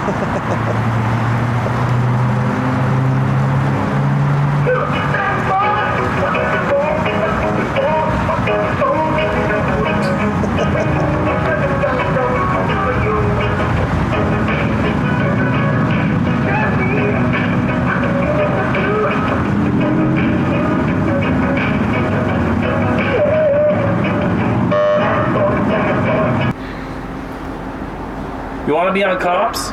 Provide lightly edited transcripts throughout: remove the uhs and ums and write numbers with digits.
You want to be on cops?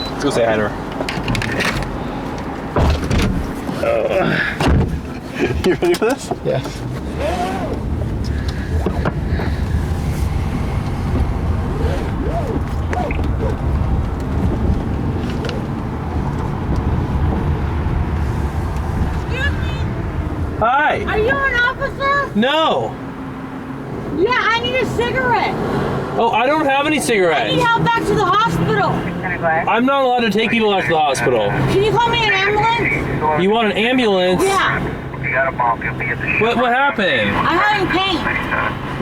Let's go say hi to her. You ready for this? Yes. Excuse me? Hi. Are you an officer? No. Yeah, I need a cigarette. Oh, I don't have any I cigarettes. need help back to the hospital. I'm not allowed to take people back to the hospital. Can you call me an ambulance? You want an ambulance? Yeah. What happened? I'm having pain.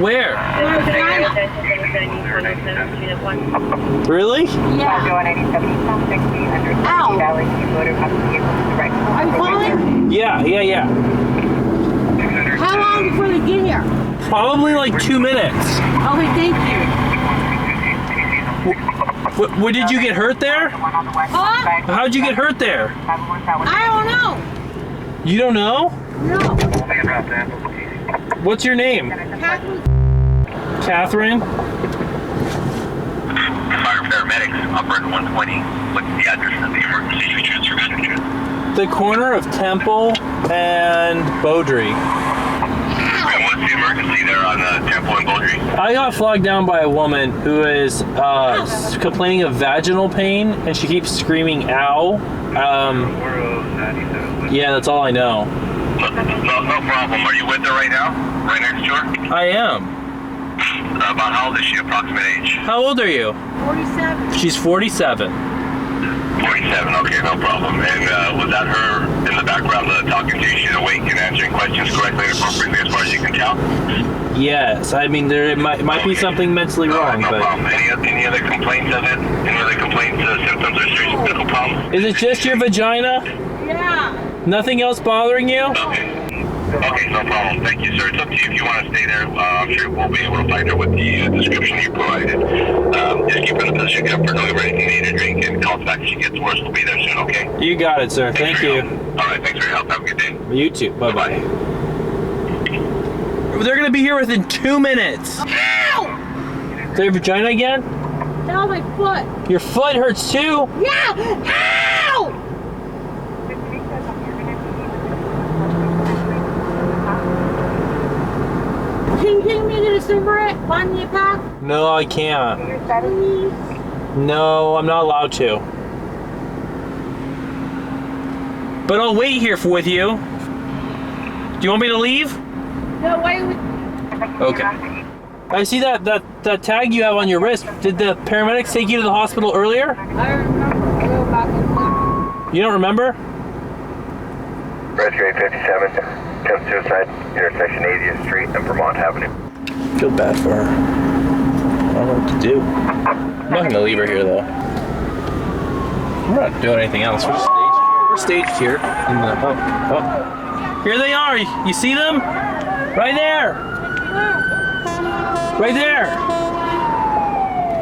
Where? My vagina. Really? Yeah. Ow. Are you calling? Yeah. How long before they get here? Probably like 2 minutes. Okay, thank you. What did you get hurt there? Huh? How'd you get hurt there? I don't know. You don't know? No. What's your name? Catherine? Fire paramedics, upper 120. What's the address of the emergency you transfer manager? The corner of Temple and Beaudry. And what's the emergency there on Temple and Beaudry? I got flogged down by a woman who is complaining of vaginal pain, and she keeps screaming, ow. Yeah, that's all I know. No problem. Are you with her right now? Right next to her? I am. About how old is she, approximate age? How old are you? 47. She's 47. 47, okay, no problem. And was that her in the background talking to you? She's awake and answering questions correctly and appropriately as far as you can tell? Yes, I mean, there might be something mentally wrong, no but... problem. Any other complaints of it? Any other complaints, symptoms, or serious medical problems? Is it just your vagina? Yeah. Nothing else bothering you? Okay, no problem. Thank you, sir. It's up to you if you want to stay there. I'm sure we'll be able to find her with the description you provided. Just keep her in a position of comfort, don't give her anything to eat or drink, and call us back if she gets worse. We'll be there soon, okay? You got it, sir. Thank you. All right, thanks for your help. Have a good day. You too. Bye-bye. They're going to be here within 2 minutes. Ow! Is that your vagina again? Ow, my foot. Your foot hurts too? Yeah! Ow! Can you take me to the cigarette? Find me a pack? No, I can't. Please. No, I'm not allowed to. But I'll wait here with you. Do you want me to leave? No, wait. Okay. I see that tag you have on your wrist. Did the paramedics take you to the hospital earlier? I remember. I go back in there. You don't remember? Rescue 57, attempt suicide, intersection 80th Street and Vermont Avenue. Feel bad for her. I don't know what to do. I'm not gonna leave her here though. We're not doing anything else. We're staged here. Here they are. You see them? Right there. Right there.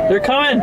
They're coming.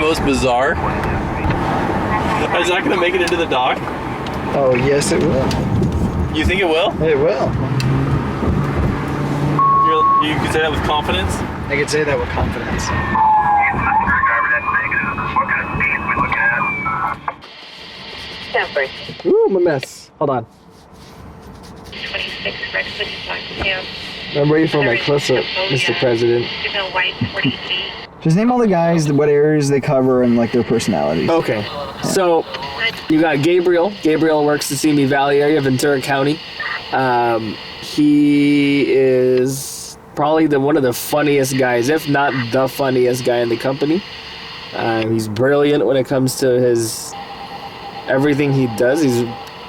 Most bizarre. Is that gonna make it into the dock? Oh, yes, it will. You think it will? It will. You can say that with confidence? I can say that with confidence. Ooh, my mess. Hold on. 26 Redwood Park. I'm waiting for my close-up, Mr. President. White 43. Just name all the guys, what areas they cover, and like their personalities. Okay, so you got Gabriel. Gabriel works the Simi Valley area, Ventura County. He is probably one of the funniest guys, if not the funniest guy in the company. He's brilliant when it comes to everything he does. He's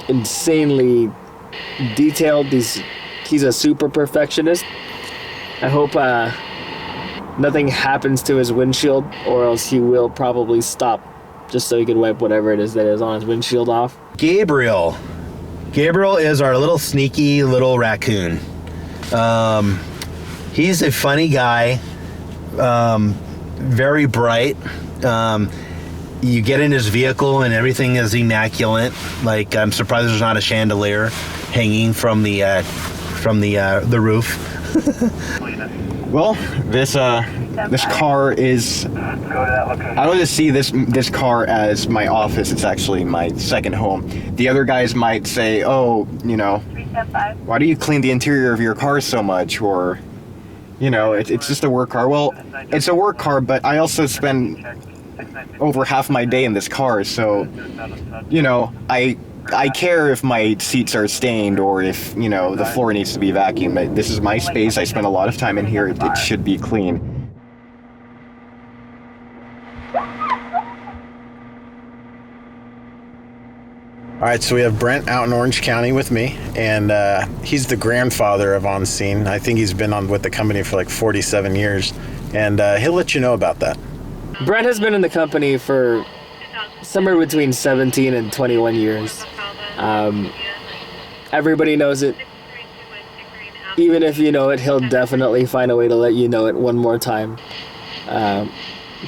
insanely detailed. He's a super perfectionist. I hope nothing happens to his windshield, or else he will probably stop just so he can wipe whatever it is that is on his windshield off. Gabriel is our little sneaky little raccoon. He's a funny guy, very bright. You get in his vehicle and everything is immaculate. Like, I'm surprised there's not a chandelier hanging from the roof. Well, this car is, I don't just see this car as my office. It's actually my second home. The other guys might say, oh, you know, why do you clean the interior of your car so much? Or, you know, it's just a work car. Well, it's a work car, but I also spend over half my day in this car. So, you know, I care if my seats are stained or if, you know, the floor needs to be vacuumed. This is my space. I spend a lot of time in here. It should be clean. All right, so we have Brent out in Orange County with me, and he's the grandfather of On Scene. I think he's been with the company for like 47 years, and he'll let you know about that. Brent has been in the company for somewhere between 17 and 21 years. Everybody knows it. Even if you know it, he'll definitely find a way to let you know it one more time.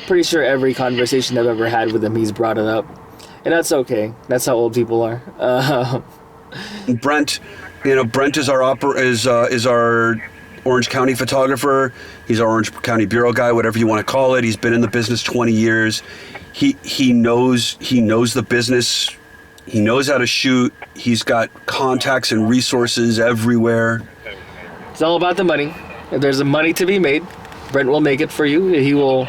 Pretty sure every conversation I've ever had with him, he's brought it up. And that's okay. That's how old people are. Brent is our Orange County photographer. He's our Orange County Bureau guy, whatever you want to call it. He's been in the business 20 years. He knows the business. He knows how to shoot. He's got contacts and resources everywhere. It's all about the money. If there's money to be made, Brent will make it for you. He will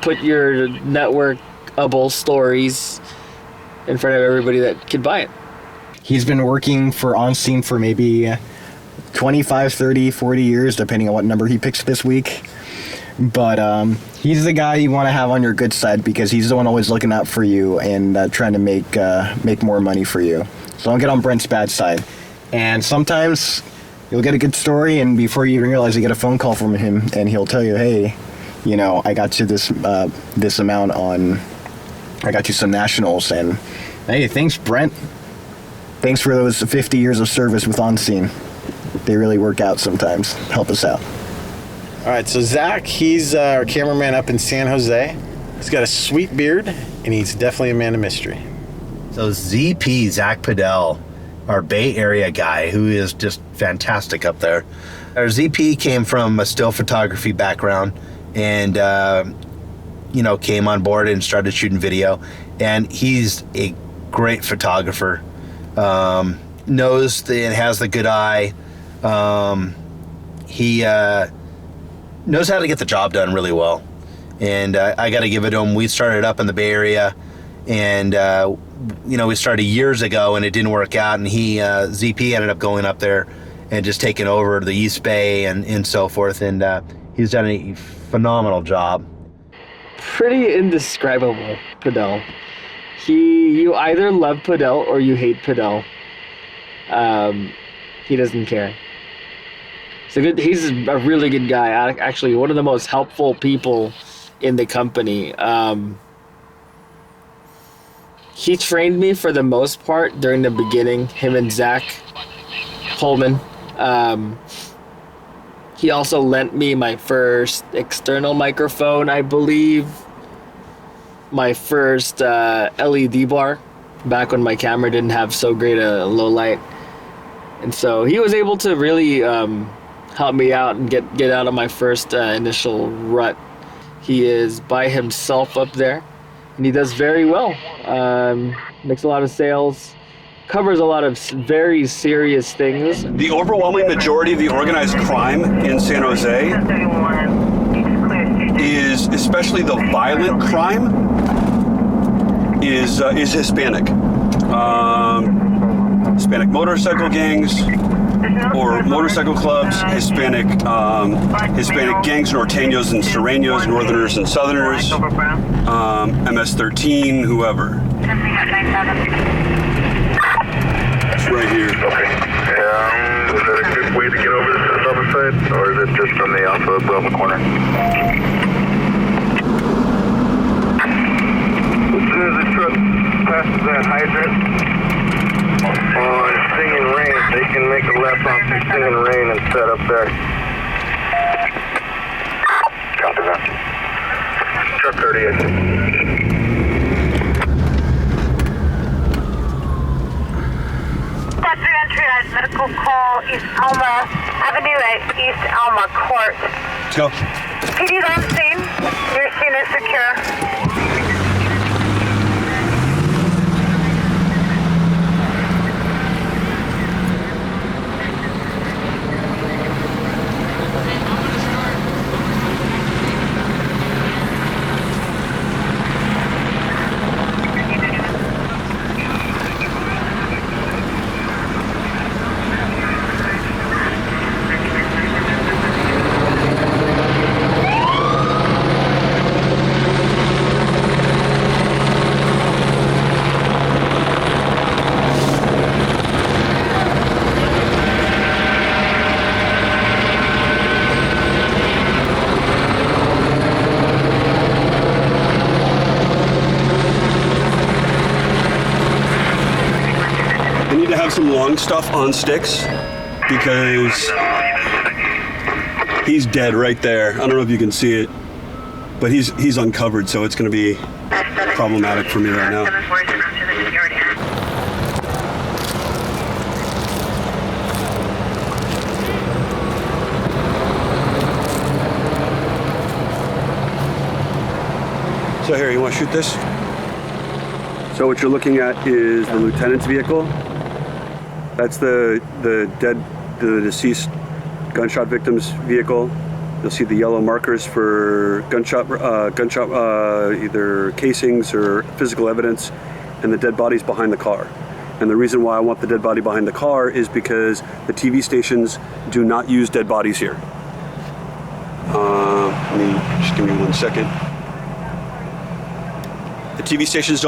put your networkable stories in front of everybody that could buy it. He's been working for On Scene for maybe 25, 30, 40 years, depending on what number he picks this week. But he's the guy you want to have on your good side because he's the one always looking out for you and trying to make more money for you. So don't get on Brent's bad side. And sometimes you'll get a good story, and before you even realize, you get a phone call from him, and he'll tell you, hey, you know, I got you this amount on, I got you some nationals, and hey, thanks, Brent. Thanks for those 50 years of service with On Scene. They really work out sometimes. Help us out. All right, so Zach, he's our cameraman up in San Jose. He's got a sweet beard, and he's definitely a man of mystery. So ZP, Zach Padell, our Bay Area guy, who is just fantastic up there. Our ZP came from a still photography background and, came on board and started shooting video. And he's a great photographer. Knows and has the good eye. He knows how to get the job done really well. And I got to give it to him. We started up in the Bay Area, and we started years ago, and it didn't work out. And ZP ended up going up there and just taking over the East Bay and so forth. And he's done a phenomenal job. Pretty indescribable, Padell. You either love Padell or you hate Padell. He doesn't care. He's a really good guy. Actually, one of the most helpful people in the company. He trained me for the most part during the beginning, him and Zach Holman. He also lent me my first external microphone, I believe. My first LED bar, back when my camera didn't have so great a low light. And so he was able to really help me out and get out of my first initial rut. He is by himself up there, and he does very well. Makes a lot of sales, covers a lot of very serious things. The overwhelming majority of the organized crime in San Jose is, especially the violent crime, is Hispanic. Hispanic motorcycle gangs or motorcycle clubs, Hispanic gangs, norteños and sureños, northerners and southerners, MS-13, whoever. It's right here. Okay. Is that a good way to get over to the southern side, or is it just from the Alpha Bravo corner? As soon as the truck passes that hydrant on Singing Rain, they can make a left onto Singing Rain and set up there. Copy that. Truck 38. Medical call East Alma Avenue at East Alma Court. Let's go. PD's on scene. Your scene is secure. Some long stuff on sticks because he's dead right there. I don't know if you can see it, but he's uncovered, so it's going to be problematic for me right now. So here, you want to shoot this? So what you're looking at is the lieutenant's vehicle. That's the deceased gunshot victim's vehicle. You'll see the yellow markers for gunshot, either casings or physical evidence, and the dead body's behind the car. And the reason why I want the dead body behind the car is because the TV stations do not use dead bodies here. Just give me 1 second. The TV stations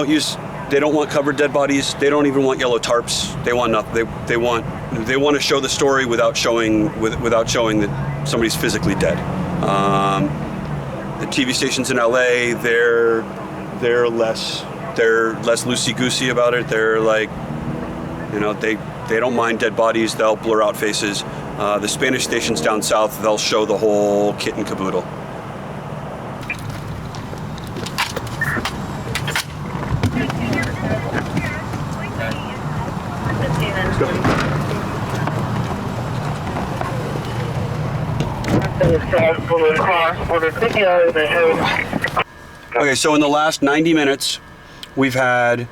they don't want covered dead bodies. They don't even want yellow tarps. They want nothing. They want to show the story without showing that somebody's physically dead. The TV stations in LA, they're less loosey-goosey about it. They're like, they don't mind dead bodies. They'll blur out faces. The Spanish stations down south, they'll show the whole kit and caboodle. Okay, so in the last 90 minutes, we've had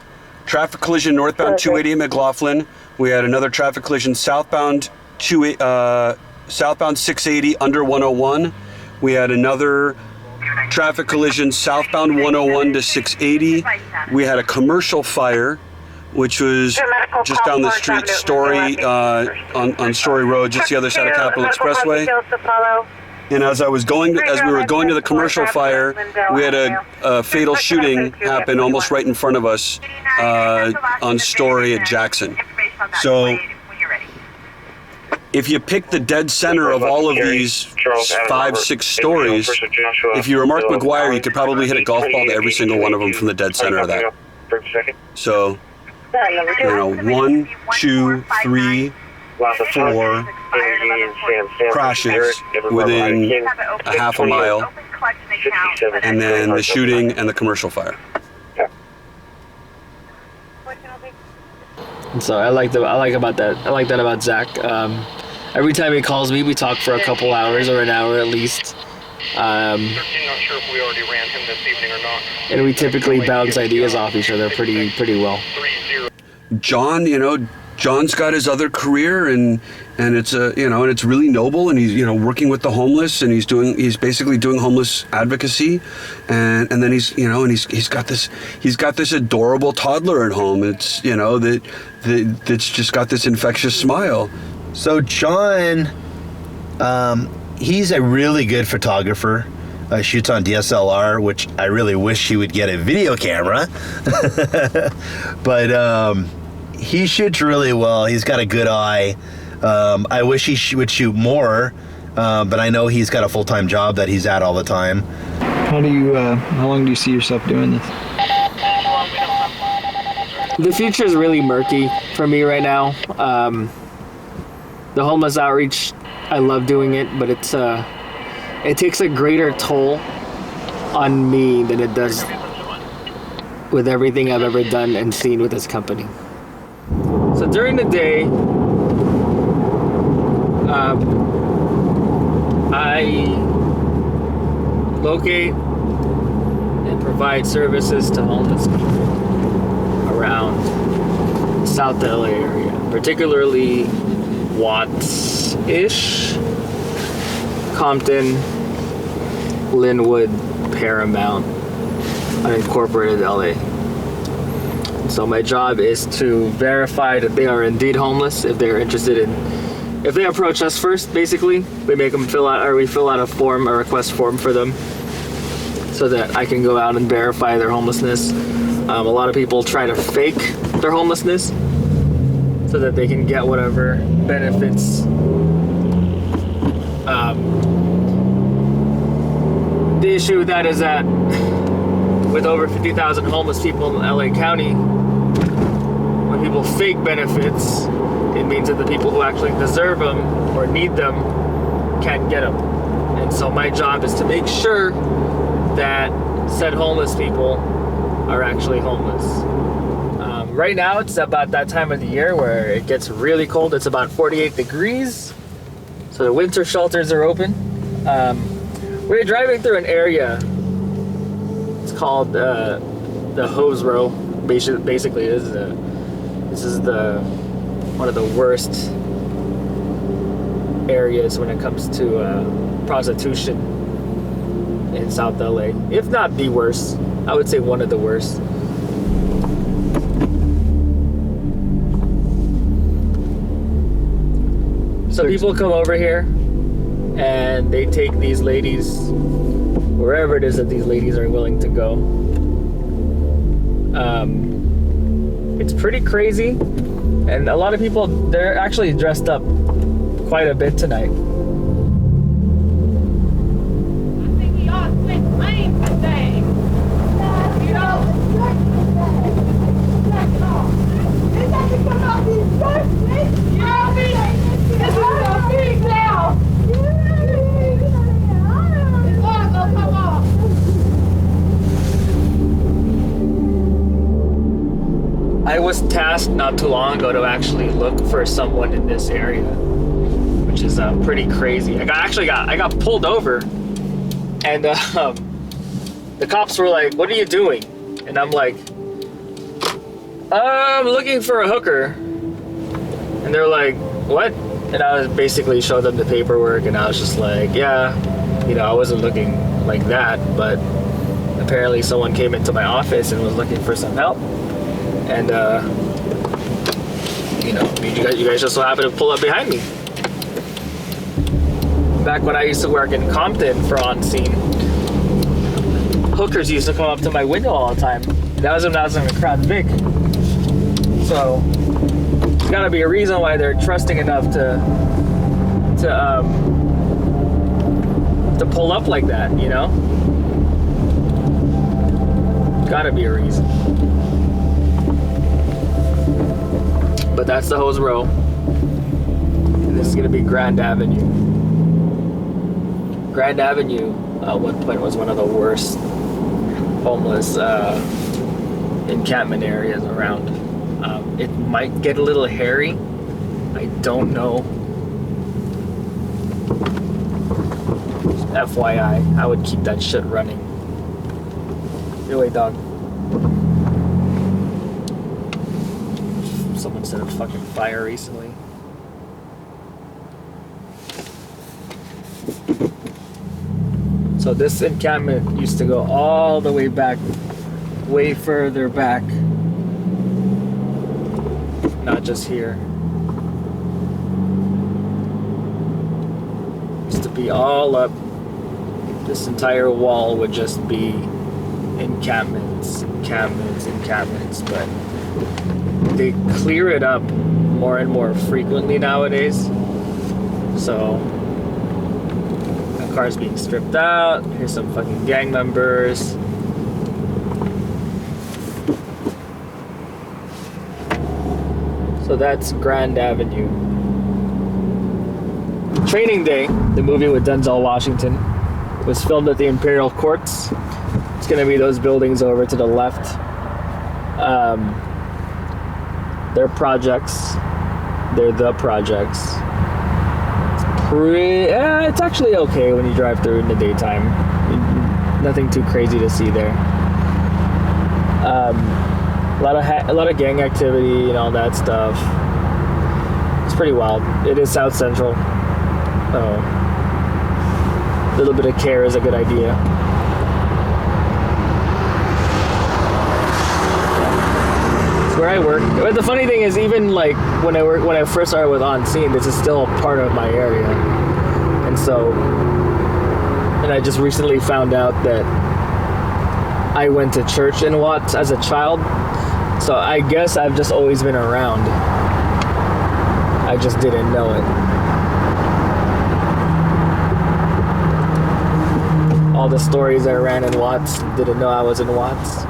traffic collision northbound 280 at McLaughlin. We had another traffic collision southbound 680 under 101. We had another traffic collision southbound 101 to 680. We had a commercial fire, which was just down the street, Story, on Story Road, just the other side of Capitol Expressway. And as we were going to the commercial fire, we had a fatal shooting happen almost right in front of us on Story at Jackson. So if you pick the dead center of all of these 5-6 stories, if you were Mark McGuire, you could probably hit a golf ball to every single one of them from the dead center of that. So, 1, 2, 3, 4 crashes within a half a mile, and then the shooting and the commercial fire. So I like that about Zach. Every time he calls me, we talk for a couple hours or an hour at least. Not sure if we already ran him this evening or not. And we typically bounce ideas off each other pretty well. John, John's got his other career, and it's and it's really noble, and he's working with the homeless, and he's basically doing homeless advocacy, and then he's got this adorable toddler at home. It's that's just got this infectious smile. So John, he's a really good photographer. Shoots on DSLR, which I really wish he would get a video camera. But he shoots really well. He's got a good eye. I wish he would shoot more, but I know he's got a full-time job that he's at all the time. How long do you see yourself doing this? The future is really murky for me right now. The homeless outreach, I love doing it, but it takes a greater toll on me than it does with everything I've ever done and seen with this company. So during the day, I locate and provide services to homeless people around South LA area, particularly Watts-ish, Compton, Linwood, Paramount, unincorporated LA. So my job is to verify that they are indeed homeless. If they're interested if they approach us first, basically, we fill out a request form for them, so that I can go out and verify their homelessness. A lot of people try to fake their homelessness so that they can get whatever benefits. The issue with that is that with over 50,000 homeless people in LA County, when people fake benefits, it means that the people who actually deserve them or need them can't get them. And so my job is to make sure that said homeless people are actually homeless. Right now, it's about that time of the year where it gets really cold. It's about 48 degrees. So the winter shelters are open. We're driving through an area. It's called the Hose Row. Basically, this is one of the worst areas when it comes to prostitution in South LA. If not the worst, I would say one of the worst. So people come over here and they take these ladies wherever it is that these ladies are willing to go. It's pretty crazy, and a lot of people, they're actually dressed up quite a bit tonight. I think we all quit playing today. You know, this is a big now. It's all gonna come off. I was tasked not too long ago to actually look for someone in this area, which is pretty crazy. I got pulled over, and the cops were like, "What are you doing?" And I'm like, "I'm looking for a hooker." And they're like, "What?" And I was basically showed them the paperwork, and I was just like, "Yeah, I wasn't looking like that, but apparently someone came into my office and was looking for some help." And you guys just so happened to pull up behind me. Back when I used to work in Compton for On Scene, hookers used to come up to my window all the time. That was when I was in Crown Vic. So there's got to be a reason why they're trusting enough to pull up like that, Got to be a reason. But that's the Hose Row. And this is going to be Grand Avenue. Grand Avenue at one point was one of the worst homeless encampment areas around. It might get a little hairy. I don't know. Just FYI, I would keep that shit running. Get away, dog. in a fucking fire recently. So this encampment used to go all the way back, way further back. Not just here. Used to be all up. This entire wall would just be encampments, but they clear it up more and more frequently nowadays. So cars being stripped out. Here's some fucking gang members. So that's Grand Avenue. Training Day, the movie with Denzel Washington, was filmed at the Imperial Courts. It's gonna be those buildings over to the left. They're projects. They're the projects. It's actually okay when you drive through in the daytime. Nothing too crazy to see there. A lot of gang activity and all that stuff. It's pretty wild. It is South Central. A little bit of care is a good idea. It's where I work. But the funny thing is, even like when I first started with On Scene, this is still a part of my area. And I just recently found out that I went to church in Watts as a child. So I guess I've just always been around. I just didn't know it. All the stories I ran in Watts, didn't know I was in Watts.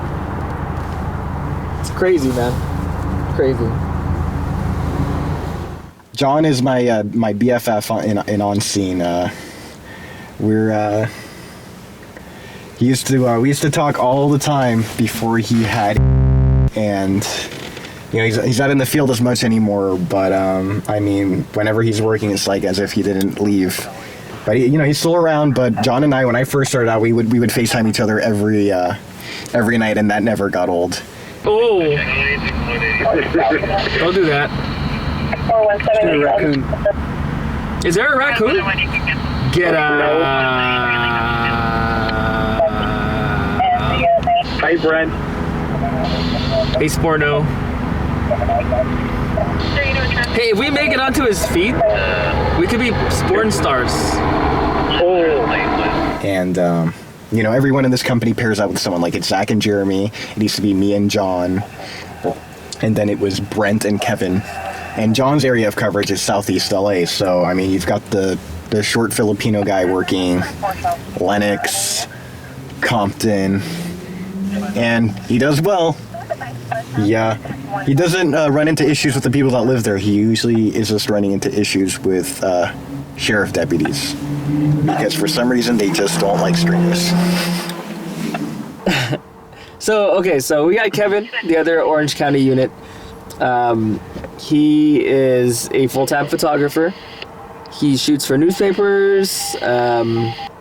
It's crazy, man. Crazy. John is my my BFF in On Scene. We used to talk all the time before he had, and you know he's not in the field as much anymore. But I mean, whenever he's working, it's like as if he didn't leave. But he's still around. But John and I, when I first started out, we would FaceTime each other every night, and that never got old. Oh! Don't do that. 4178. Raccoon. Is there a raccoon? Get out. Hi, Brent. Hey, Sporno. Hey, if we make it onto his feed, we could be porn stars. And everyone in this company pairs up with someone. Like it's Zach and Jeremy. It used to be me and John, and then it was Brent and Kevin. And John's area of coverage is Southeast LA. So I mean, you've got the short Filipino guy working, Lennox, Compton, and he does well. Yeah, he doesn't run into issues with the people that live there. He usually is just running into issues with sheriff deputies because for some reason they just don't like strangers. So we got Kevin, the other Orange County unit. He is a full-time photographer. He shoots for newspapers,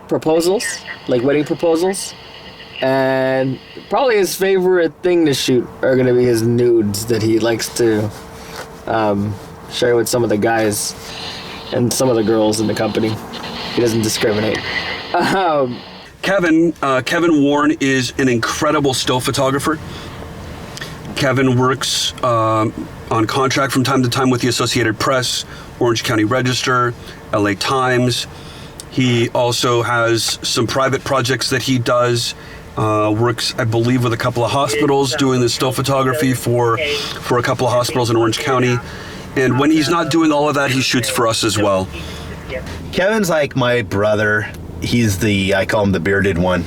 proposals, like wedding proposals. And probably his favorite thing to shoot are going to be his nudes that he likes to share with some of the guys and some of the girls in the company. He doesn't discriminate. Kevin Warren is an incredible still photographer. Kevin works on contract from time to time with the Associated Press, Orange County Register, LA Times. He also has some private projects that he does. Works, I believe, with a couple of hospitals doing the still photography for a couple of hospitals in Orange County. And when he's not doing all of that, he shoots for us as well. Kevin's like my brother. He's I call him the bearded one,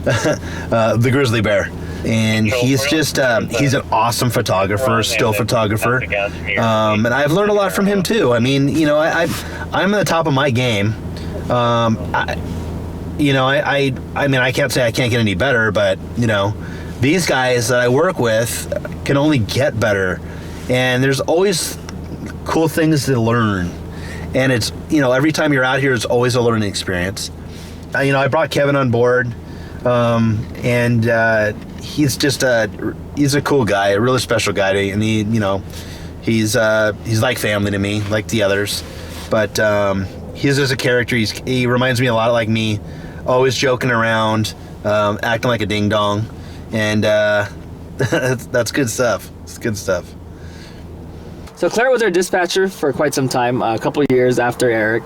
the grizzly bear. And he's just, he's an awesome photographer, still photographer. And I've learned a lot from him too. I mean, I'm at the top of my game. I mean, I can't say I can't get any better, but, these guys that I work with can only get better. And there's always cool things to learn. And it's, every time you're out here, it's always a learning experience. I brought Kevin on board, and he's just he's a cool guy, a really special guy. And he, He's like family to me, like the others. But he's just a character. He reminds me a lot like me, always joking around, acting like a ding dong, and that's good stuff. It's good stuff. So Claire was our dispatcher for quite some time, a couple years after Eric.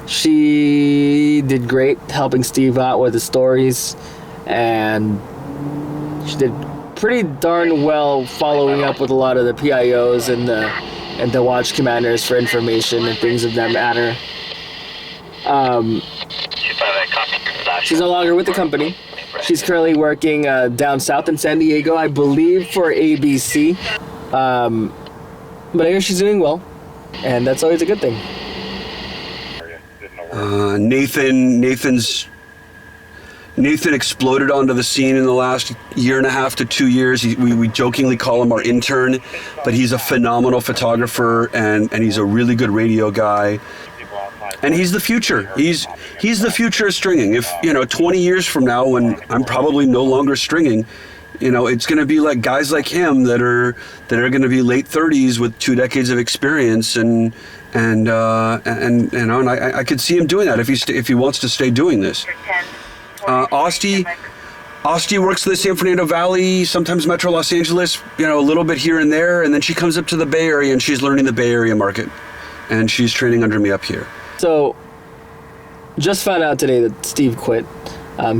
She did great helping Steve out with the stories, and she did pretty darn well following up with a lot of the PIOs and the watch commanders for information and things of that matter. She's no longer with the company. She's currently working down south in San Diego, I believe, for ABC. But I hear she's doing well, and that's always a good thing. Nathan exploded onto the scene in the last year and a half to 2 years. We jokingly call him our intern, but he's a phenomenal photographer and he's a really good radio guy. And he's the future. He's the future of stringing. If 20 years from now, when I'm probably no longer stringing, it's going to be like guys like him that are going to be late 30s with 2 decades of experience, and I could see him doing that if he wants to stay doing this. Osti works in the San Fernando Valley, sometimes Metro Los Angeles, a little bit here and there, and then she comes up to the Bay Area and she's learning the Bay Area market, and she's training under me up here. So, just found out today that Steve quit.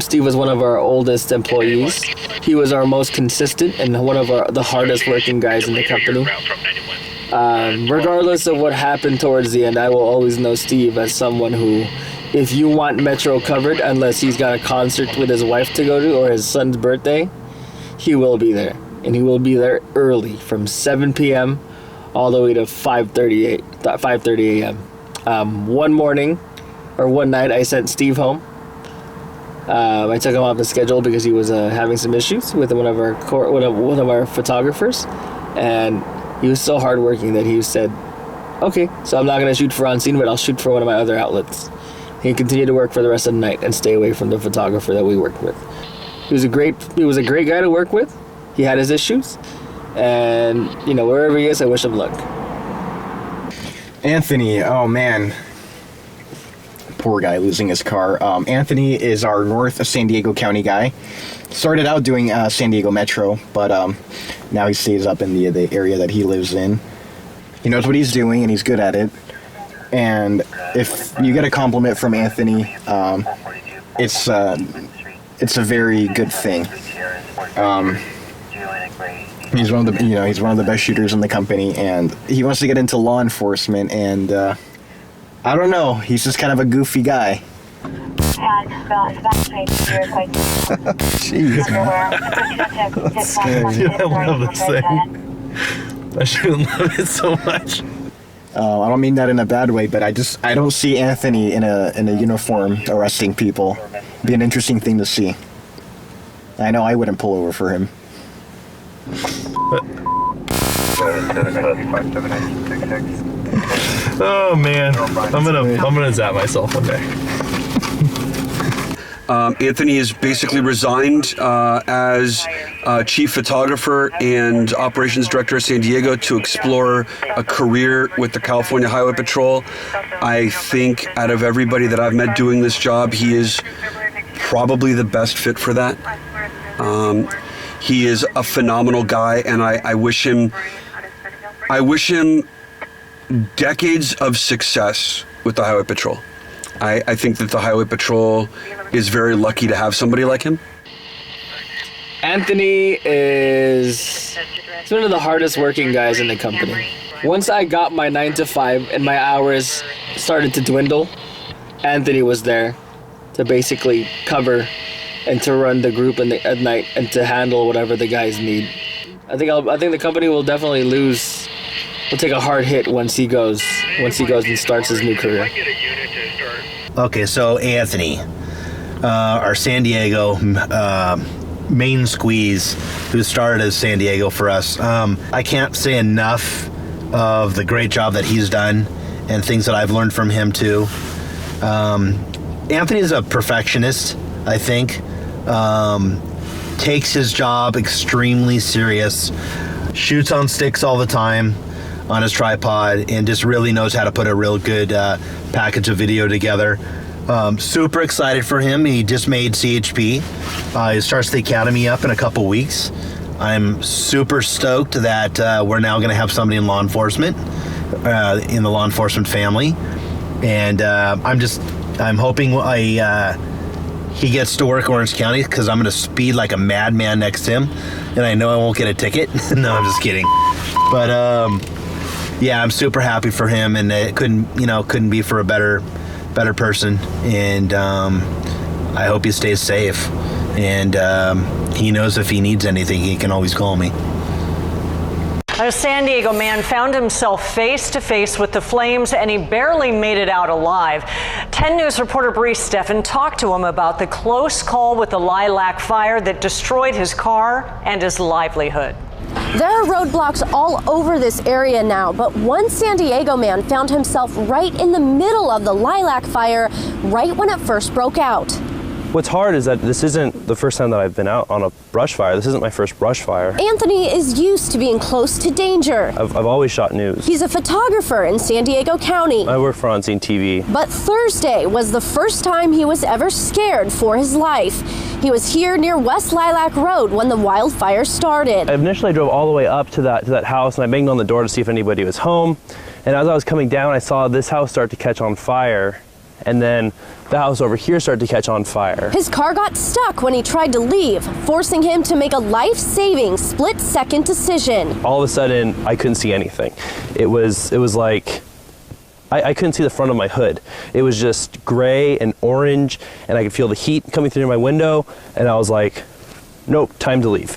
Steve was one of our oldest employees. He was our most consistent and one of the hardest working guys in the company. Regardless of what happened towards the end, I will always know Steve as someone who, if you want Metro covered, unless he's got a concert with his wife to go to or his son's birthday, he will be there. And he will be there early, from 7 p.m. all the way to 5:30 a.m. One night I sent Steve home. I took him off the schedule because he was having some issues with one of our photographers, and he was so hardworking that he said, "Okay, so I'm not going to shoot for On Scene, but I'll shoot for one of my other outlets." He continued to work for the rest of the night and stay away from the photographer that we worked with. He was a great guy to work with. He had his issues, and wherever he is, I wish him luck. Anthony, oh man. Poor guy losing his car. Anthony is our North San Diego County guy. Started out doing San Diego Metro, but now he stays up in the area that he lives in. He knows what he's doing and he's good at it. And if you get a compliment from Anthony, it's a very good thing. He's one of the best shooters in the company, and he wants to get into law enforcement, and I don't know, he's just kind of a goofy guy. Jeez, man. That's scary. Dude, I love this thing. I shouldn't love it so much. I don't mean that in a bad way, but I don't see Anthony in a uniform arresting people. It'd be an interesting thing to see. I know I wouldn't pull over for him. Oh man, I'm gonna zap myself one day. Anthony has basically resigned as chief photographer and operations director of San Diego to explore a career with the California Highway Patrol. I think out of everybody that I've met doing this job, he is probably the best fit for that. He is a phenomenal guy, and I wish him decades of success with the Highway Patrol. I think that the Highway Patrol is very lucky to have somebody like him. Anthony is one of the hardest working guys in the company. Once I got my 9 to 5 and my hours started to dwindle, Anthony was there to basically cover and to run the group at night and to handle whatever the guys need. I think the company will definitely lose. Will take a hard hit once he goes and starts his new career. Okay, so Anthony, our San Diego main squeeze, who started as San Diego for us. I can't say enough of the great job that he's done and things that I've learned from him too. Anthony is a perfectionist, I think. takes his job extremely serious, shoots on sticks all the time on his tripod, and just really knows how to put a real good package of video together. Super excited for him. He just made CHP. He starts the academy up in a couple weeks. I'm super stoked that we're now going to have somebody in law enforcement, in the law enforcement family, and I'm hoping he gets to work Orange County, because I'm going to speed like a madman next to him, and I know I won't get a ticket. No, I'm just kidding. But yeah, I'm super happy for him, and it couldn't be for a better person, and I hope he stays safe, and he knows if he needs anything, he can always call me. A San Diego man found himself face to face with the flames, and he barely made it out alive. 10 News reporter Bree Steffen talked to him about the close call with the lilac fire that destroyed his car and his livelihood. There are roadblocks all over this area now, but one San Diego man found himself right in the middle of the lilac fire right when it first broke out. What's hard is that this isn't the first time that I've been out on a brush fire. This isn't my first brush fire. Anthony is used to being close to danger. I've always shot news. He's a photographer in San Diego County. I work for On Scene TV. But Thursday was the first time he was ever scared for his life. He was here near West Lilac Road when the wildfire started. I initially drove all the way up to that house, and I banged on the door to see if anybody was home. And as I was coming down, I saw this house start to catch on fire. And then the house over here started to catch on fire. His car got stuck when he tried to leave, forcing him to make a life-saving split-second decision. All of a sudden, I couldn't see anything. It was like, I couldn't see the front of my hood. It was just gray and orange, and I could feel the heat coming through my window, and I was like, nope, time to leave.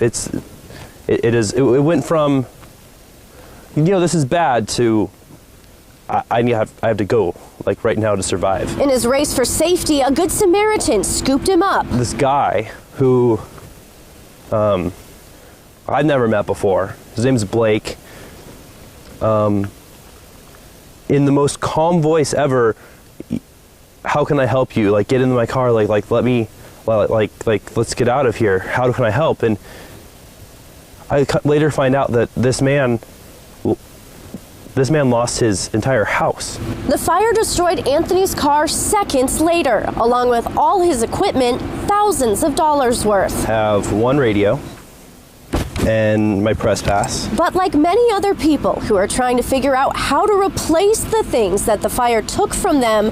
It went from, this is bad, to I have to go, like right now, to survive. In his race for safety, a Good Samaritan scooped him up. This guy who I'd never met before, his name's Blake, in the most calm voice ever, how can I help you? Like, get into my car, like let me, let's get out of here. How can I help? And I later find out that this man lost his entire house. The fire destroyed Anthony's car seconds later, along with all his equipment, thousands of dollars worth. I have one radio and my press pass. But like many other people who are trying to figure out how to replace the things that the fire took from them,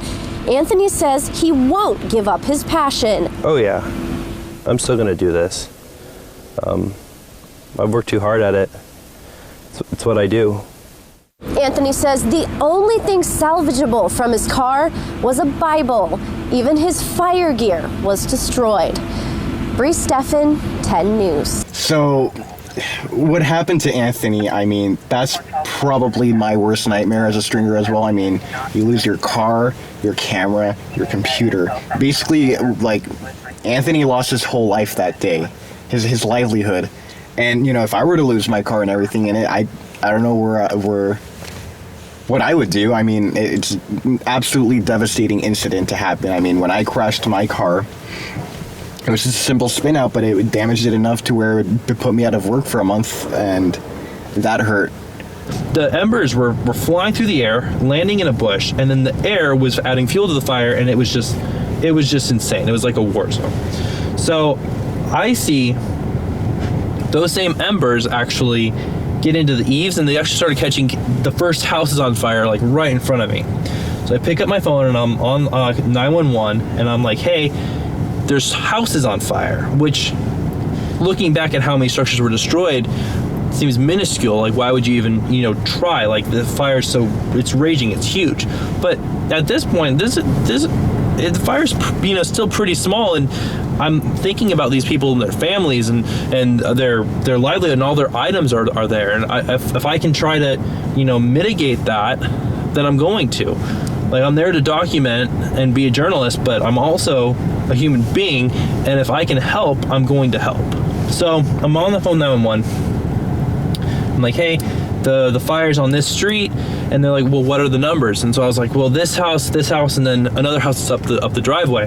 Anthony says he won't give up his passion. Oh yeah, I'm still gonna do this. I've worked too hard at it. It's what I do. Anthony says the only thing salvageable from his car was a Bible. Even his fire gear was destroyed. Bree Steffen, 10 News. So, what happened to Anthony, I mean, that's probably my worst nightmare as a stringer as well. I mean, you lose your car, your camera, your computer. Basically, like, Anthony lost his whole life that day, his livelihood. And, if I were to lose my car and everything in it, I don't know what I would do. I mean, it's an absolutely devastating incident to happen. I mean, when I crashed my car, it was just a simple spin out, but it damaged it enough to where it put me out of work for a month, and that hurt. The embers were flying through the air, landing in a bush, and then the air was adding fuel to the fire, and it was just insane. It was like a war zone. So I see those same embers actually get into the eaves, and they actually started catching the first houses on fire, like right in front of me. So I pick up my phone and I'm on 911, and I'm like, hey, there's houses on fire, which, looking back at how many structures were destroyed, seems minuscule. Like, why would you even, try? Like, the fire's it's raging, it's huge. But at this point, the fire's, still pretty small, and I'm thinking about these people and their families and their livelihood, and all their items are there. And if I can try to, mitigate that, then I'm going to. Like, I'm there to document and be a journalist, but I'm also a human being, and if I can help, I'm going to help. So I'm on the phone 911. I'm like, hey, the fire's on this street, and they're like, well, what are the numbers? And so I was like, well, this house, and then another house is up the driveway.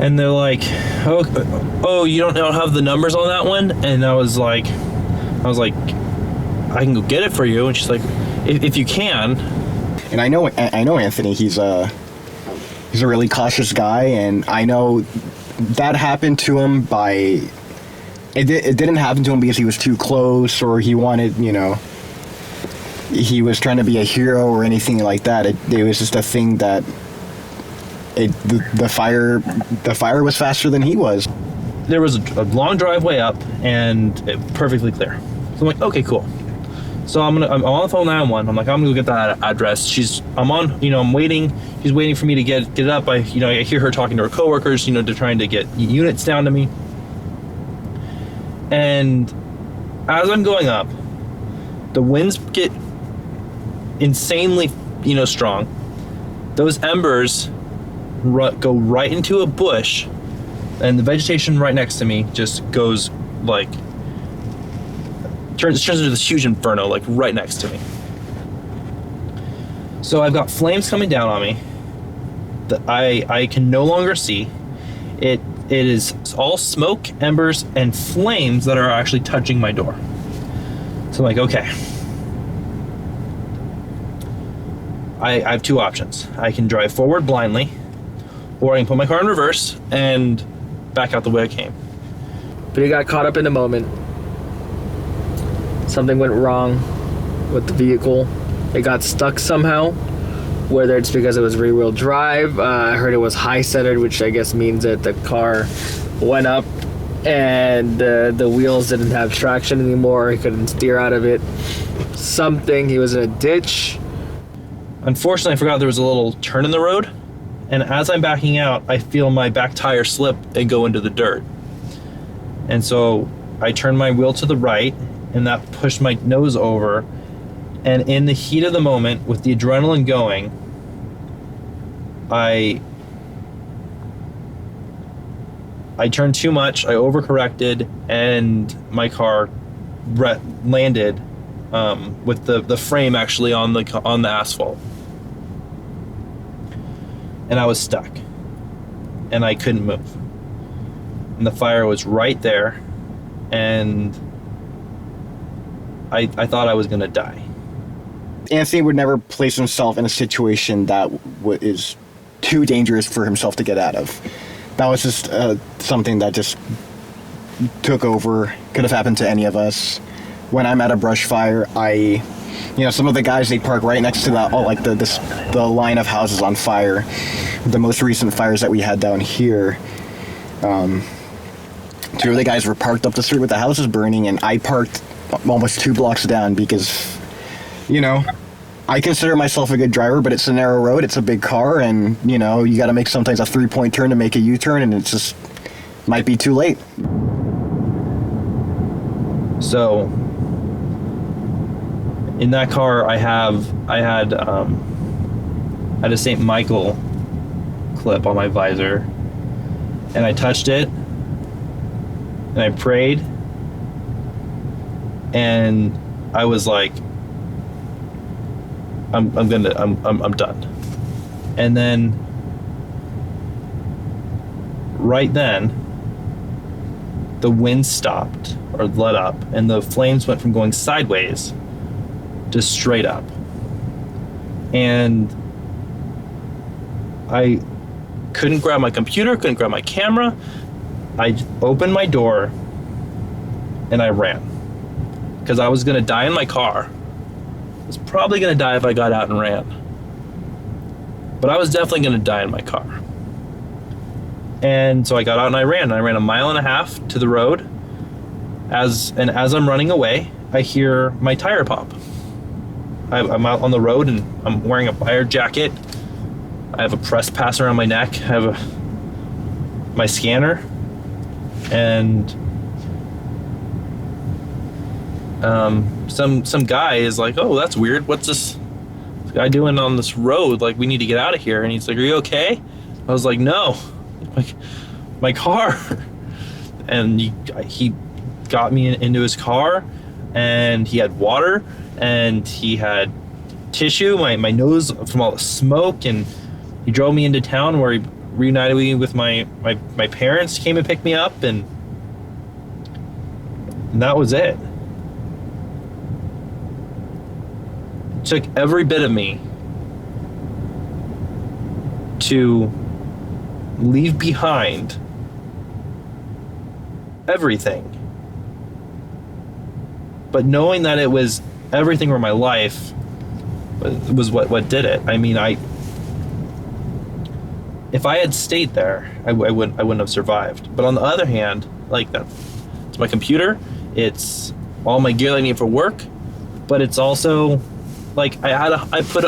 And they're like, oh, you don't have the numbers on that one? And I was like, I can go get it for you. And she's like, if you can. And I know Anthony. He's a really cautious guy, and I know that happened to him by. It didn't happen to him because he was too close or he wanted, he was trying to be a hero or anything like that. It was just a thing that the fire was faster than he was. There was a long driveway up and perfectly clear. So I'm like, okay, cool. So I'm on the phone 911. I'm like, I'm gonna go get that address. I'm waiting. She's waiting for me to get it up. I hear her talking to her coworkers, they're trying to get units down to me. And as I'm going up, the winds get insanely, strong. Those embers go right into a bush, and the vegetation right next to me just goes turns into this huge inferno, right next to me. So I've got flames coming down on me that I can no longer see. It is all smoke, embers, and flames that are actually touching my door. So I'm like, okay. I have two options. I can drive forward blindly, or I can put my car in reverse and back out the way I came. But he got caught up in the moment. Something went wrong with the vehicle. It got stuck somehow, whether it's because it was rear-wheel drive. I heard it was high-centered, which I guess means that the car went up and the wheels didn't have traction anymore. He couldn't steer out of it. He was in a ditch. Unfortunately, I forgot there was a little turn in the road, and as I'm backing out, I feel my back tire slip and go into the dirt. And so I turned my wheel to the right, and that pushed my nose over. And in the heat of the moment, with the adrenaline going, I turned too much, I overcorrected, and my car landed with the frame actually on the asphalt. And I was stuck. And I couldn't move. And the fire was right there, and I thought I was gonna die. Anthony would never place himself in a situation that is too dangerous for himself to get out of. That was just something that just took over. Could have happened to any of us. When I'm at a brush fire, some of the guys, they park right next to the line of houses on fire. The most recent fires that we had down here, two of the guys were parked up the street with the houses burning, and I parked almost 2 blocks down because, I consider myself a good driver, but it's a narrow road, it's a big car, and, you got to make sometimes a 3-point turn to make a U-turn, and it's just might be too late. So, in that car, I had a St. Michael clip on my visor, and I touched it, and I prayed, and I was like, I'm done. And then, right then, the wind stopped or let up, and the flames went from going sideways to straight up. And I couldn't grab my computer, couldn't grab my camera. I opened my door and I ran, because I was gonna die in my car. I was probably gonna die if I got out and ran, but I was definitely gonna die in my car. And so I got out and I ran 1.5 miles to the road. As I'm running away, I hear my tire pop. I'm out on the road and I'm wearing a fire jacket. I have a press pass around my neck. I have my scanner, and some guy is like, "Oh, that's weird. What's this guy doing on this road? Like, we need to get out of here." And he's like, "Are you okay?" I was like, "No, my car." And he got me into his car, and he had water, and he had tissue, my nose from all the smoke, and he drove me into town where reunited with my parents, came and picked me up, and that was it. It took every bit of me to leave behind everything. But knowing that it was everything for my life was what did it. I mean, if I had stayed there, I wouldn't have survived. But on the other hand, like, that, it's my computer, it's all my gear that I need for work, but it's also like I put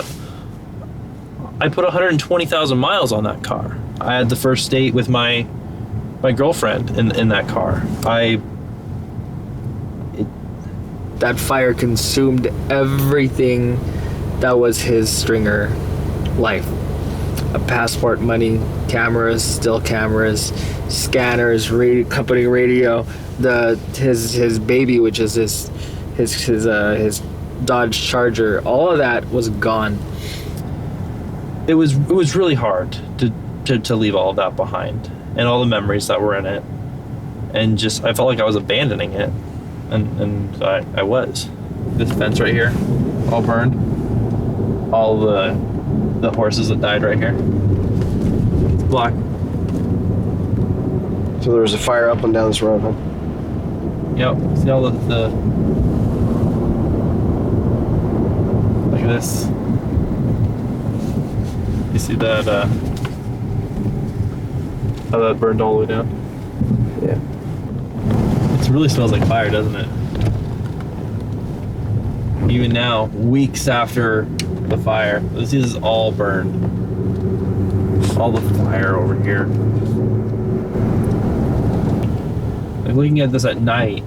120,000 miles on that car. I had the first date with my girlfriend in that car. That fire consumed everything that was his Stringer life. A passport, money, cameras, still cameras, scanners, company radio, his baby, which is his Dodge Charger. All of that was gone. It was really hard to leave all of that behind, and all the memories that were in it, and just I felt like I was abandoning it, and I was. This fence right here, all burned. All the horses that died right here. It's black. So there was a fire up and down this road, huh? Yep. See all the look at this. You see that how that burned all the way down? Yeah. It really smells like fire, doesn't it? Even now, weeks after the fire, this is all burned. All the fire over here. Like, looking at this at night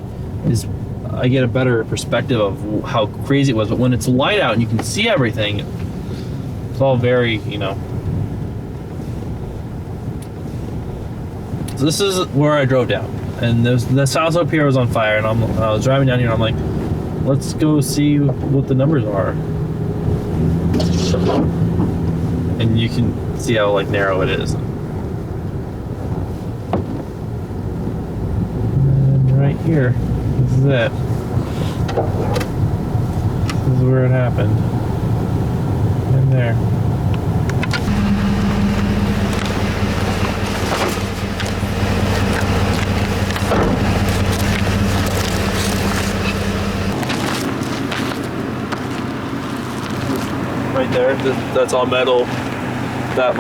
I get a better perspective of how crazy it was. But when it's light out and you can see everything, it's all very, So this is where I drove down, and this house up here was on fire, and I was driving down here, and I'm like, let's go see what the numbers are. And you can see how narrow it is. And right here, this is it. This is where it happened. In there. Right there, that's all metal that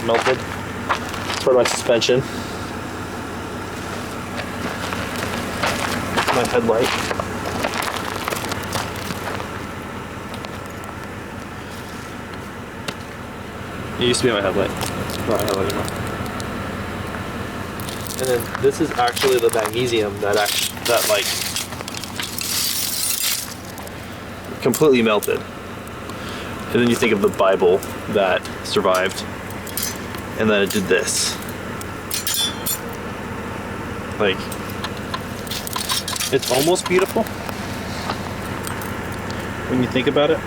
melted. It's part of my suspension. My headlight. It used to be my headlight. It's not my headlight anymore. And then this is actually the magnesium that completely melted. And then you think of the Bible that survived, and then it did this. It's almost beautiful when you think about it.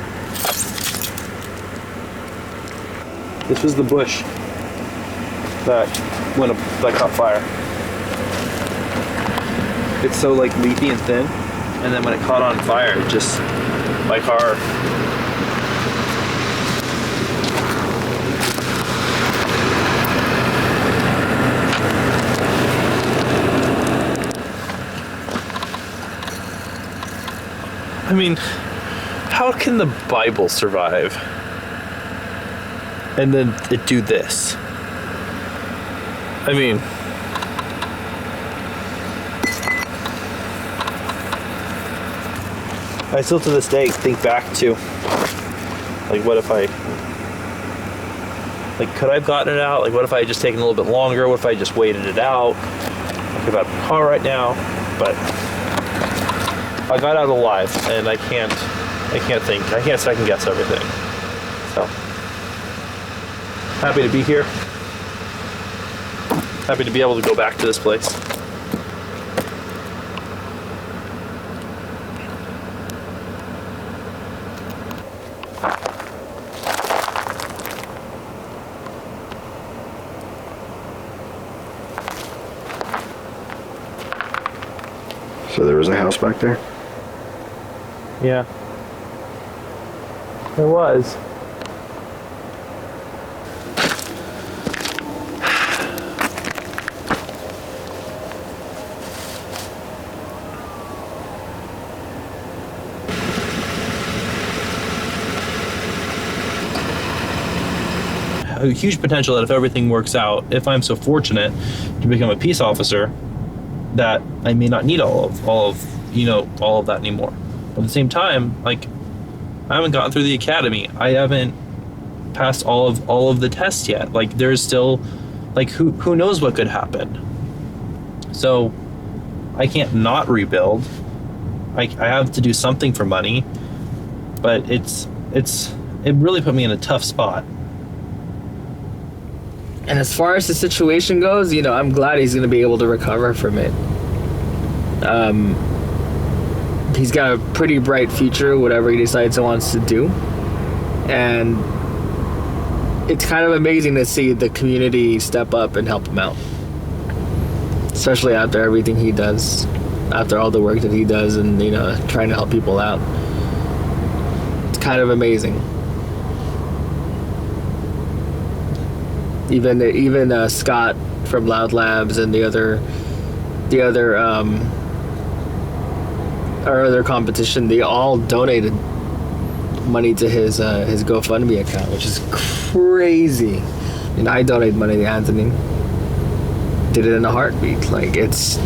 This was the bush that caught fire. It's so leafy and thin, and then when it caught on fire, it just, my car. I mean, how can the Bible survive and then it do this? I mean, I still to this day think back to what if I could I have gotten it out? What if I had just taken a little bit longer? What if I just waited it out? I could have had a car right now, but I got out alive, and I can't second guess everything. So, happy to be here. Happy to be able to go back to this place. So there was a house back there? Yeah. There was. A huge potential that if everything works out, if I'm so fortunate to become a peace officer, that I may not need all of that anymore. At the same time, like, I haven't gotten through the academy. I haven't passed all of the tests yet. Like, there's still, like, who knows what could happen. So I can't not rebuild. I have to do something for money, but it really put me in a tough spot. And as far as the situation goes, I'm glad he's going to be able to recover from it. He's got a pretty bright future, whatever he decides he wants to do. And it's kind of amazing to see the community step up and help him out. Especially after everything he does, after all the work that he does and, trying to help people out. It's kind of amazing. Even Scott from Loud Labs and the other our other competition, they all donated money to his GoFundMe account, which is crazy. And I donated money to Anthony. Did it in a heartbeat. Like, it's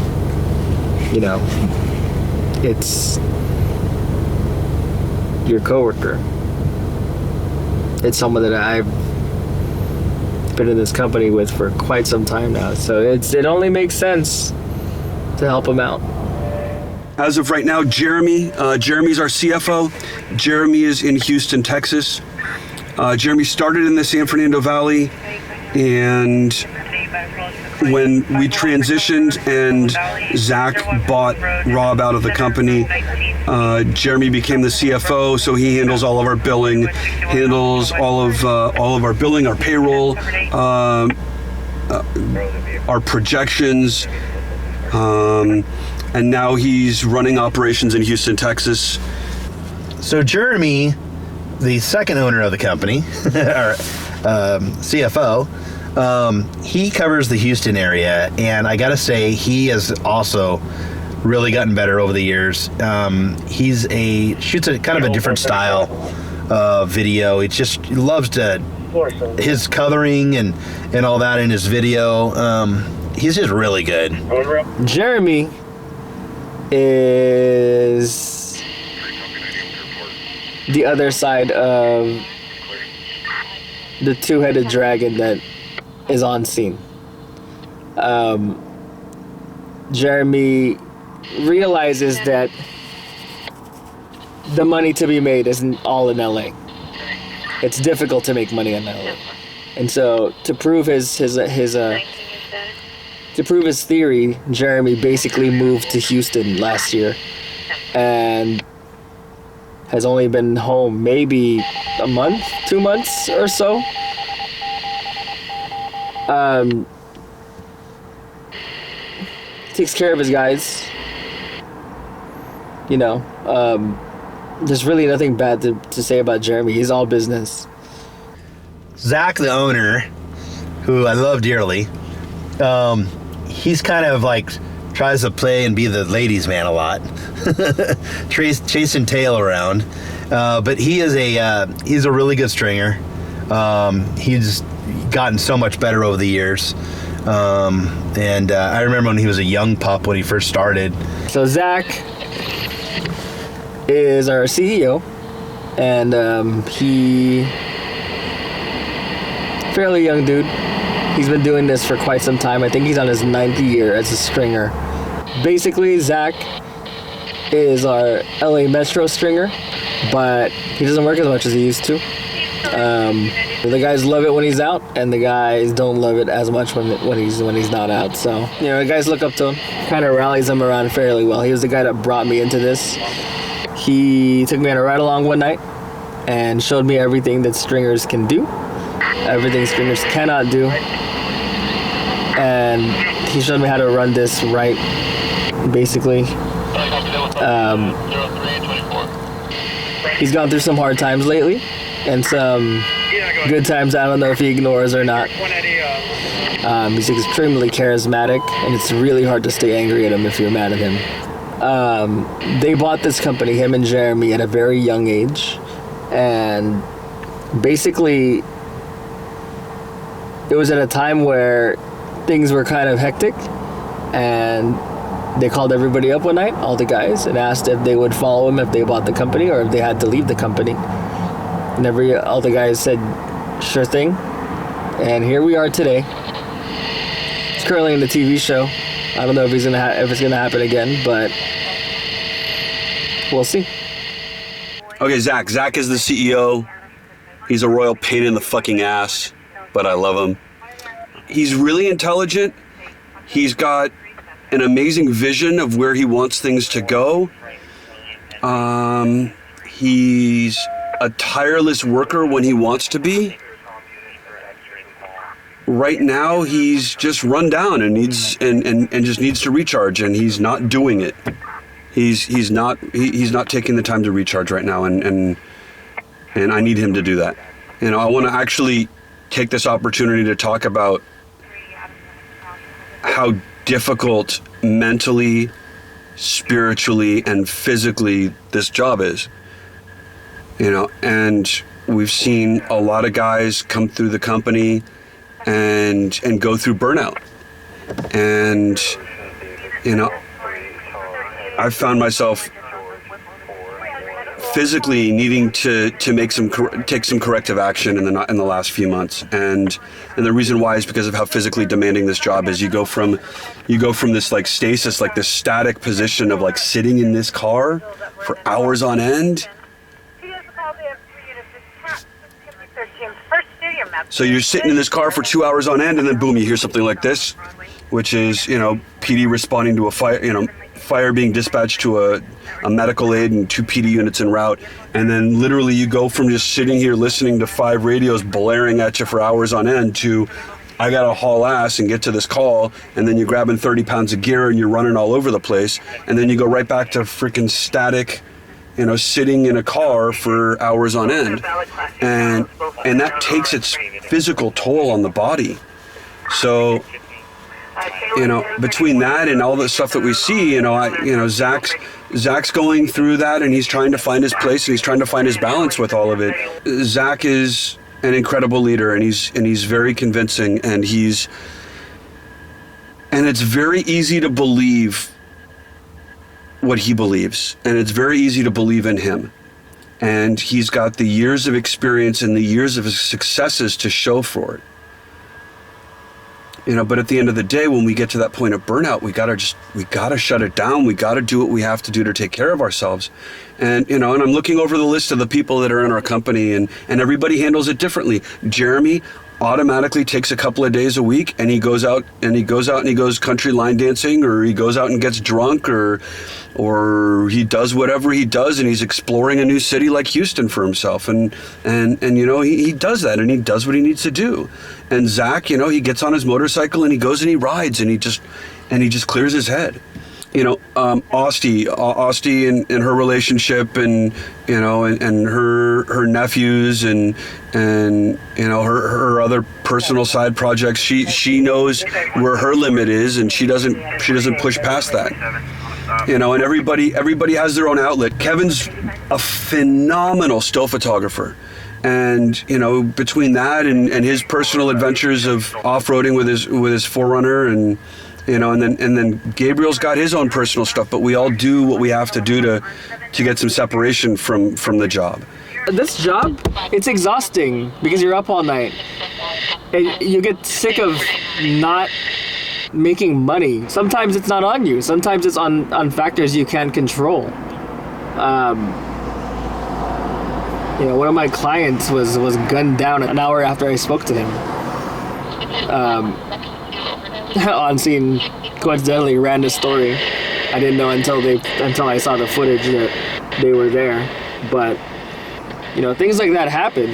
your coworker. It's someone that I've been in this company with for quite some time now, so it only makes sense to help him out. As of right now, Jeremy's our CFO. Jeremy is in Houston, Texas. Jeremy started in the San Fernando Valley, and when we transitioned and Zach bought Rob out of the company, Jeremy became the CFO, so he handles all of our billing, handles all of our billing, our payroll, our projections, and now he's running operations in Houston, Texas. So Jeremy, the second owner of the company, our CFO, he covers the Houston area, and I gotta say, he has also really gotten better over the years. He shoots a kind of a different style video. He loves his coloring and all that in his video. He's just really good. Jeremy is the other side of the two-headed dragon that is on scene. Jeremy realizes that the money to be made isn't all in LA. It's difficult to make money in LA, and so to prove his theory, Jeremy basically moved to Houston last year, and has only been home maybe a month, 2 months or so. Takes care of his guys. There's really nothing bad to say about Jeremy. He's all business. Zach, the owner, who I love dearly, he's kind of like tries to play and be the ladies' man a lot, chasing tail around. But he's a really good stringer. He's gotten so much better over the years. And I remember when he was a young pup when he first started. So Zach is our CEO, and he fairly young dude. He's been doing this for quite some time. I think he's on his 9th year as a stringer. Basically, Zach is our LA Metro stringer, but he doesn't work as much as he used to. The guys love it when he's out, and the guys don't love it as much when he's not out. So, the guys look up to him, kind of rallies him around fairly well. He was the guy that brought me into this. He took me on a ride along one night and showed me everything that stringers can do, everything stringers cannot do, and he showed me how to run this right, basically. He's gone through some hard times lately, and some good times I don't know if he ignores or not. He's extremely charismatic, and it's really hard to stay angry at him if you're mad at him. They bought this company, him and Jeremy, at a very young age, and basically it was at a time where things were kind of hectic, and they called everybody up one night, all the guys, and asked if they would follow him if they bought the company or if they had to leave the company. And all the guys said, sure thing. And here we are today. He's currently in the TV show. I don't know if it's gonna happen again, but we'll see. Okay, Zach. Zach is the CEO. He's a royal pain in the fucking ass, but I love him. He's really intelligent. He's got an amazing vision of where he wants things to go. He's a tireless worker when he wants to be. Right now, he's just run down and just needs to recharge, and he's not doing it. He's not taking the time to recharge right now, and I need him to do that. You know, I want to actually take this opportunity to talk about how difficult mentally, spiritually, and physically this job is. You know, and we've seen a lot of guys come through the company and go through burnout. And, you know, I've found myself physically needing to take some corrective action in the last few months, and the reason why is because of how physically demanding this job is. You go from this like stasis, like this static position of like sitting in this car for hours on end. So you're sitting in this car for 2 hours on end, and then boom, you hear something like this, which is, you know, PD responding to a fire, you know, fire being dispatched to a medical aid and 2 PD units en route. And then literally you go from just sitting here listening to 5 radios blaring at you for hours on end to, I gotta haul ass and get to this call, and then you're grabbing 30 pounds of gear and you're running all over the place, and then you go right back to freaking static, you know, sitting in a car for hours on end. And that takes its physical toll on the body. So, you know, between that and all the stuff that we see, Zach's going through that, and he's trying to find his place, and he's trying to find his balance with all of it. Zach is an incredible leader, and he's very convincing, and it's very easy to believe what he believes, and it's very easy to believe in him. And he's got the years of experience and the years of his successes to show for it. You know, but at the end of the day, when we get to that point of burnout, we gotta shut it down. We gotta do what we have to do to take care of ourselves. And, you know, and I'm looking over the list of the people that are in our company, and everybody handles it differently. Jeremy automatically takes a couple of days a week, and he goes out and he goes country line dancing, or he goes out and gets drunk, or he does whatever he does, and he's exploring a new city like Houston for himself, and you know, he does that, and he does what he needs to do. And Zach, you know, he gets on his motorcycle and he goes and he rides, and he just clears his head. You know, Austie and her relationship, and, you know, and her nephews, and you know, her other personal side projects. She knows where her limit is, and she doesn't push past that. You know, and everybody has their own outlet. Kevin's a phenomenal still photographer. And, you know, between that and his personal adventures of off-roading with his 4Runner, and, you know, and then Gabriel's got his own personal stuff, but we all do what we have to do to get some separation from the job. This job, it's exhausting because you're up all night. And you get sick of not making money. Sometimes it's not on you. Sometimes it's on factors you can't control. You know, one of my clients was gunned down an hour after I spoke to him. On scene, coincidentally ran the story. I didn't know until I saw the footage that they were there. But, you know, things like that happen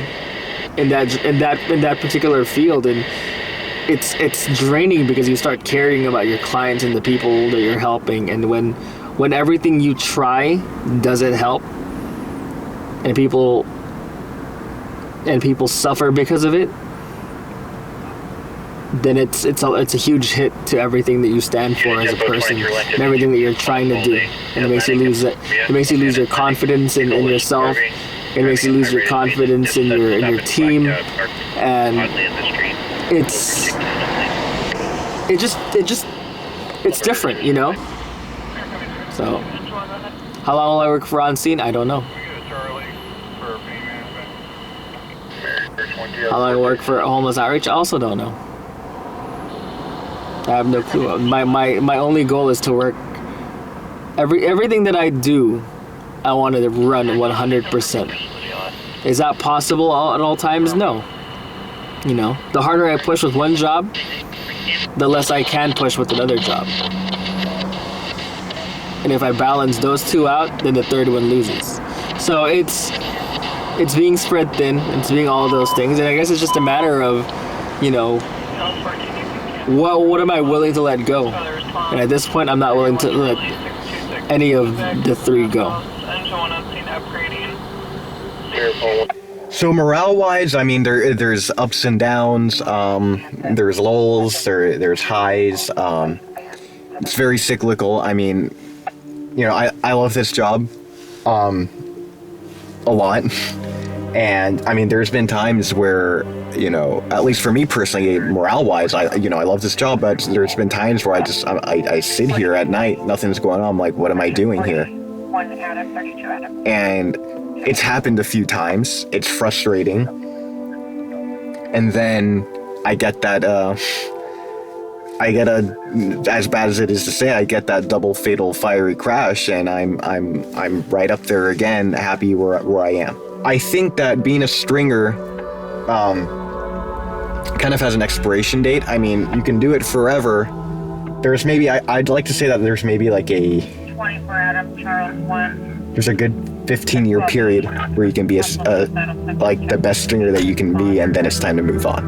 in that particular field, and it's draining because you start caring about your clients and the people that you're helping. And when when everything you try doesn't help, and people suffer because of it, then it's a huge hit to everything that you stand for as a person and everything that you're trying to do, and it makes you lose your confidence in yourself. It makes you lose your confidence in your team, and it's different, you know. So, how long will I work for On Scene? I don't know. How long I work for homeless outreach? I also don't know. I have no clue. My only goal is to work. Everything that I do, I want to run 100%. Is that possible at all times? No. You know, the harder I push with one job, the less I can push with another job. And if I balance those two out, then the third one loses. So it's being spread thin, it's being all of those things, and I guess it's just a matter of, you know, what am I willing to let go? And at this point, I'm not willing to let any of the three go. So morale-wise, I mean, there's ups and downs. There's lulls. There's highs. It's very cyclical. I mean, you know, I love this job a lot. And I mean, there's been times where, you know, at least for me personally, morale-wise, I love this job, but there's been times where I sit here at night, nothing's going on. I'm like, what am I doing here? And it's happened a few times. It's frustrating. And then I get that, as bad as it is to say, I get that double fatal fiery crash, and I'm right up there again, happy where I am. I think that being a stringer kind of has an expiration date. I mean, you can do it forever. There's maybe, I'd like to say that there's maybe like a 24 Adam Charles 1. There's a good 15-year period where you can be like the best stringer that you can be, and then it's time to move on.